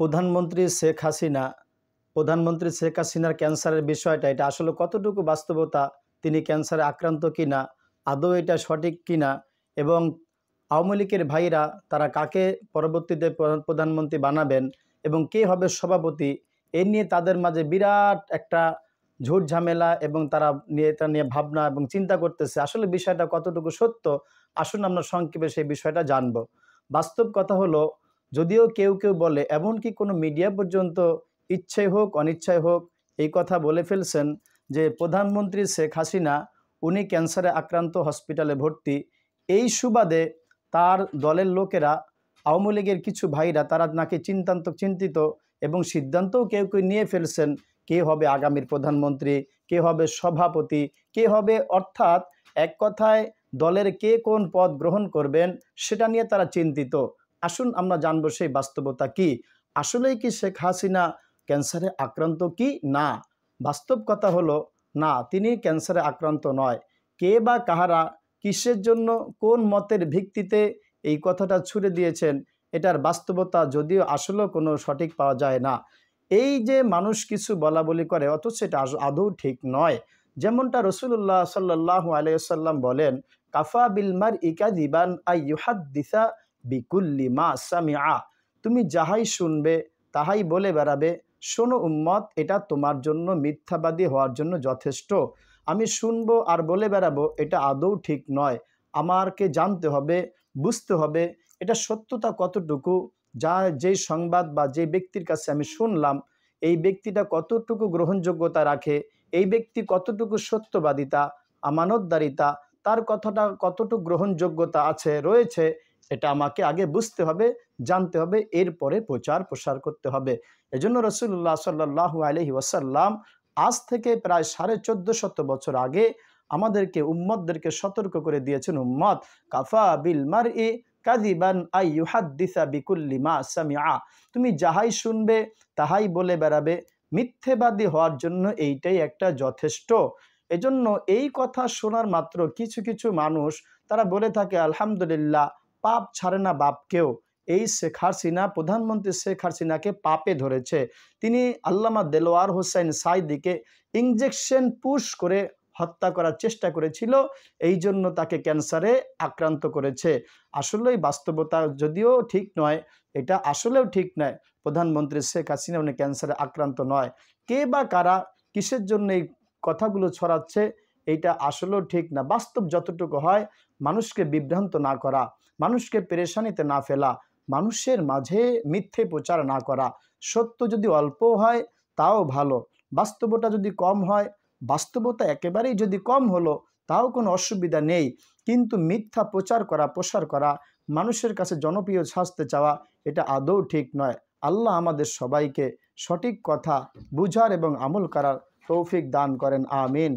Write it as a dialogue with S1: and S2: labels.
S1: প্রধানমন্ত্রী শেখ হাসিনার ক্যান্সারের বিষয়টা এটা আসলে কতটুকু বাস্তবতা, তিনি ক্যান্সারে আক্রান্ত কিনা, আদৌ এটা সঠিক কিনা, এবং আওয়ামী লীগের ভাইরা তারা কাকে পরবর্তীতে প্রধানমন্ত্রী বানাবেন এবং কে হবে সভাপতি, এ নিয়ে তাদের মাঝে বিরাট একটা ঝুট ঝামেলা এবং তারা এটা নিয়ে ভাবনা এবং চিন্তা করতেছে। আসলে বিষয়টা কতটুকু সত্য, আসুন আমরা সংক্ষেপে সেই বিষয়টা জানব। বাস্তব কথা হলো, যদিও কেউ কেউ বলে, এমনকি কোনো মিডিয়া পর্যন্ত ইচ্ছাই হোক অনিচ্ছায় হোক এই কথা বলে ফেলছেন যে প্রধানমন্ত্রী শেখ হাসিনা উনি ক্যান্সারে আক্রান্ত, হসপিটালে ভর্তি। এই সুবাদে তার দলের লোকেরা, আওয়ামী লীগের কিছু ভাইরা তারা নাকি চিন্তিত এবং সিদ্ধান্তও কেউ কেউ নিয়ে ফেলছেন কে হবে আগামীর প্রধানমন্ত্রী, কে হবে সভাপতি, কে হবে, অর্থাৎ এক কথায় দলের কে কোন পদ গ্রহণ করবেন সেটা নিয়ে তারা চিন্তিত। আসুন আমরা জানবো সেই বাস্তবতা কি। আসলেই কি শেখ হাসিনা ক্যান্সারে আক্রান্ত কি না? বাস্তব কথা হলো না, তিনি ক্যান্সারে আক্রান্ত নয়। কে বা কাহারা কিসের জন্য কোন মতের ভিত্তিতে এই কথাটা ছুড়ে দিয়েছেন, এটার বাস্তবতা যদিও আসলেও কোনো সঠিক পাওয়া যায় না। এই যে মানুষ কিছু বলা বলি করে অথচ এটা আদৌ ঠিক নয়। যেমনটা রাসূলুল্লাহ সাল্লাল্লাহু আলাইহি ওয়াসাল্লাম বলেন, কাফা বিল মারই কাযিবান আই ইউহাদ্দিসা বিকুল্লি মা সামিআ। তুমি যাহাই শুনবে তাহাই বলে বেড়াবে, শোনো উম্মত, এটা তোমার জন্য মিথ্যাবাদী হওয়ার জন্য যথেষ্ট। আমি শুনবো আর বলে বেড়াবো, এটা আদৌ ঠিক নয়। আমাকে জানতে হবে, বুঝতে হবে এটা সত্যতা কতটুকু, যেই সংবাদ বা যে ব্যক্তির কাছে আমি শুনলাম এই ব্যক্তিটা কতটুকু গ্রহণযোগ্যতা রাখে, এই ব্যক্তি কতটুকু সত্যবাদিতা, আমানতদারিতা, তার কথাটা কতটুকু গ্রহণযোগ্যতা রয়েছে, এটা আমাকে আগে বুঝতে হবে, জানতে হবে, এরপরে প্রচার প্রসার করতে হবে। এজন্য রাসূলুল্লাহ সাল্লাল্লাহু আলাইহি ওয়াসাল্লাম আজ থেকে প্রায় 1450 বছর আগে আমাদেরকে, উম্মতদেরকে সতর্ক করে দিয়েছেন, উম্মত, কাফা বিল মারই কাযিবান আই ইউহাদ্দিসা বিকুল্লি মা সামিআ। তুমি যাহাই শুনবে তাহাই বলে বেড়াবে, মিথ্যেবাদী হওয়ার জন্য এইটাই একটা যথেষ্ট। এজন্য এই কথা শোনার মাত্র কিছু কিছু মানুষ তারা বলে থাকে, আলহামদুলিল্লাহ, পাপ ছাড়ে না বাপকেও। এই শেখ হাসিনা, প্রধানমন্ত্রী শেখ হাসিনাকে পাপে ধরেছে। তিনি আল্লামা দেলোয়ার হোসেন সাঈদীকে ইনজেকশন পুশ করে হত্যা করার চেষ্টা করেছিল, এই জন্য তাকে ক্যান্সারে আক্রান্ত করেছে। আসলেই বাস্তবতা যদিও ঠিক নয়, এটা আসলেও ঠিক নয়, প্রধানমন্ত্রী শেখ হাসিনা উনি ক্যান্সারে আক্রান্ত নয়। কে বা কারা কিসের জন্য এই কথাগুলো ছড়াচ্ছে এইটা আসলেও ঠিক না। বাস্তব যতটুকু হয়, মানুষকে বিভ্রান্ত না করা, মানুষকে পেরেশানিতে না ফেলা, মানুষের মাঝে মিথ্যে প্রচার না করা। সত্য যদি অল্প হয় তাও ভালো, বাস্তবতা যদি কম হয়, বাস্তবতা একেবারেই যদি কম হলো তাও কোনো অসুবিধা নেই, কিন্তু মিথ্যা প্রচার করা, প্রসার করা, মানুষের কাছে জনপ্রিয় সাজতে চাওয়া, এটা আদৌ ঠিক নয়। আল্লাহ আমাদের সবাইকে সঠিক কথা বুঝার এবং আমল করার তৌফিক দান করেন, আমিন।